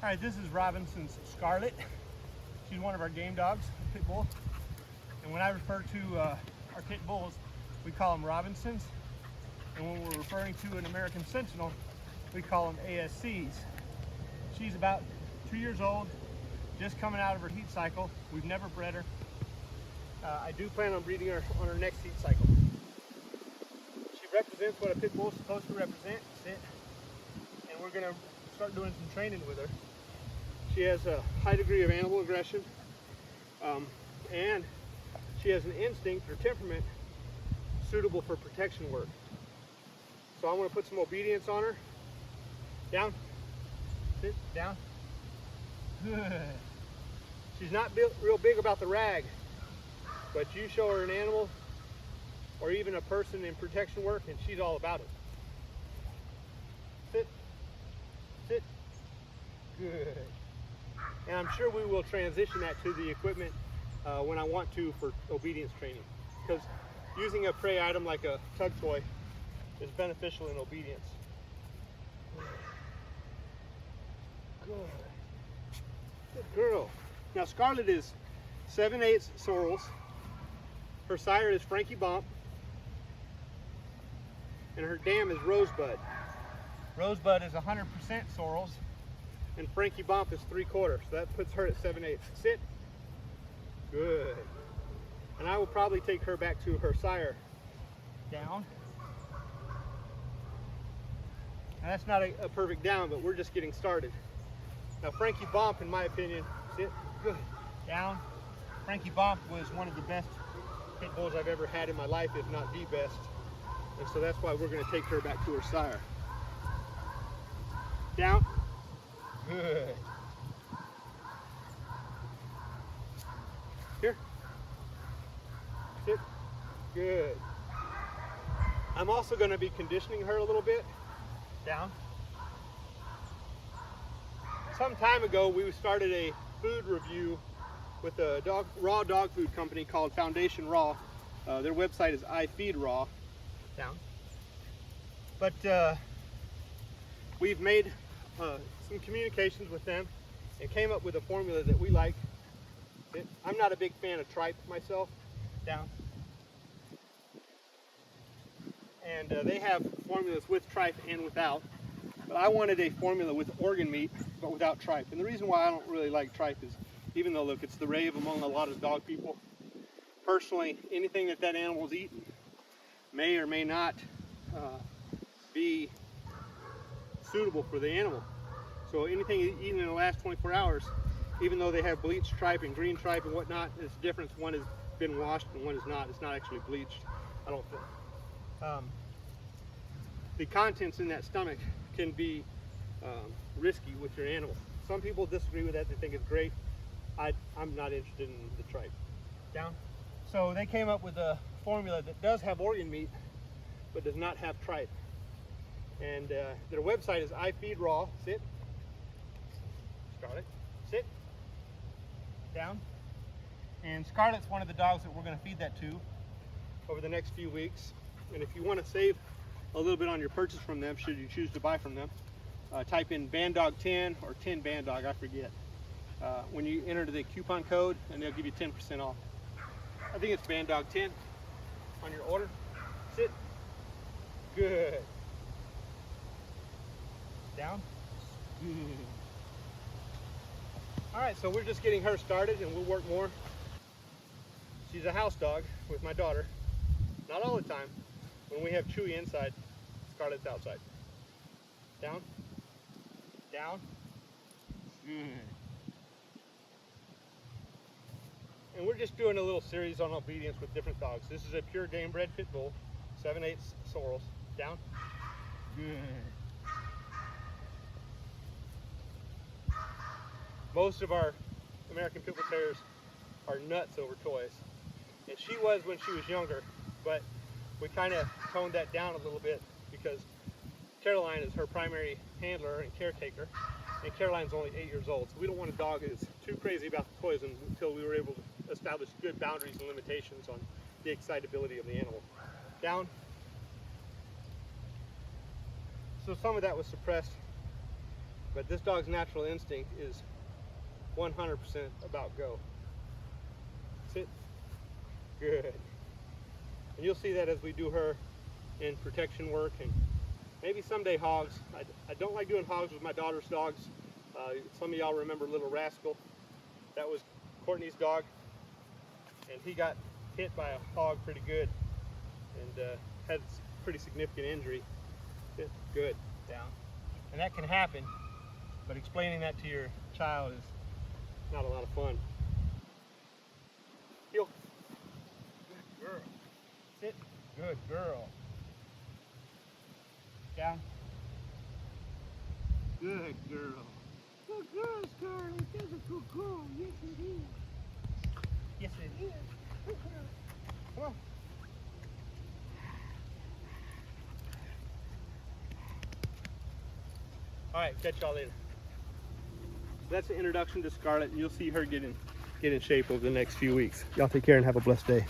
All right, this is Robinson's Scarlet. She's one of our game dogs, pit bull. And when I refer to our pit bulls, we call them Robinsons. And when we're referring to an American Sentinel, we call them ASCs. She's about 2 years old, just coming out of her heat cycle. We've never bred her. I do plan on breeding her on her next heat cycle. She represents what a pit bull is supposed to represent, sit. And we're gonna start doing some training with her. She has a high degree of animal aggression, and she has an instinct or temperament suitable for protection work. So I'm going to put some obedience on her. Down, sit, down. Good. She's not real big about the rag, but you show her an animal or even a person in protection work and she's all about it. Sit, sit, good. And I'm sure we will transition that to the equipment when I want to for obedience training, because using a prey item like a tug toy is beneficial in obedience. Good. Good girl. Now Scarlett is 7/8 sorrels. Her sire is Frankie Bomp. And her dam is Rosebud. Rosebud is 100% sorrels. And Frankie Bomp is 3/4, so that puts her at 7/8. Sit. Good. And I will probably take her back to her sire. Down. Now that's not a perfect down, but we're just getting started. Now Frankie Bomp, in my opinion, sit. Good. Down. Frankie Bomp was one of the best pit bulls I've ever had in my life, if not the best. And so that's why we're going to take her back to her sire. Down. Good. Here. Sit. Good. I'm also going to be conditioning her a little bit. Down. Some time ago, we started a food review with a raw dog food company called Foundation Raw. Their website is iFeedRaw. Down. But we've made some communications with them and came up with a formula that we like. I'm not a big fan of tripe myself. Down. And they have formulas with tripe and without. But I wanted a formula with organ meat, but without tripe. And the reason why I don't really like tripe is, even though, look, it's the rave among a lot of dog people, personally, anything that animal's eaten may or may not be suitable for the animal. So anything eaten in the last 24 hours, even though they have bleached tripe and green tripe and whatnot, there's a difference. One has been washed and one is not. It's not actually bleached, I don't think. The contents in that stomach can be risky with your animal. Some people disagree with that. They think it's great. I'm not interested in the tripe. Down. So they came up with a formula that does have organ meat, but does not have tripe. And their website is iFeedRaw. Sit. Scarlet. Sit. Down. And Scarlett's one of the dogs that we're going to feed that to over the next few weeks. And if you want to save a little bit on your purchase from them, should you choose to buy from them, type in BANDOG10 or 10 BANDOG, I forget, when you enter the coupon code, and they'll give you 10% off. I think it's BANDOG10 on your order. Sit. Good. Down. Good. All right, so we're just getting her started, and we'll work more. She's a house dog with my daughter. Not all the time. When we have Chewy inside, Scarlett's outside. Down. Down. Good. And we're just doing a little series on obedience with different dogs. This is a pure game bred pit bull, 7/8 sorrels. Down. Good. Most of our American Pit Bull Terriers are nuts over toys. And she was when she was younger, but we kind of toned that down a little bit because Caroline is her primary handler and caretaker, and Caroline's only 8 years old. So we don't want a dog that's too crazy about the toys until we were able to establish good boundaries and limitations on the excitability of the animal. Down. So some of that was suppressed But this dog's natural instinct is 100% about go. Sit. Good. And you'll see that as we do her in protection work, and maybe someday hogs. I don't like doing hogs with my daughter's dogs. Some of y'all remember Little Rascal. That was Courtney's dog, and he got hit by a hog pretty good and had pretty significant injury. Good. Down. And that can happen, but explaining that to your child is not a lot of fun. Heel. Good girl. Sit. Good girl. Down. Good girl. Good girl, Scarlet. That's a good girl. Yes, it is. Yes, it is. Good girl. Come on. All right, catch y'all later. That's the introduction to Scarlet, and you'll see her get in shape over the next few weeks. Y'all take care and have a blessed day.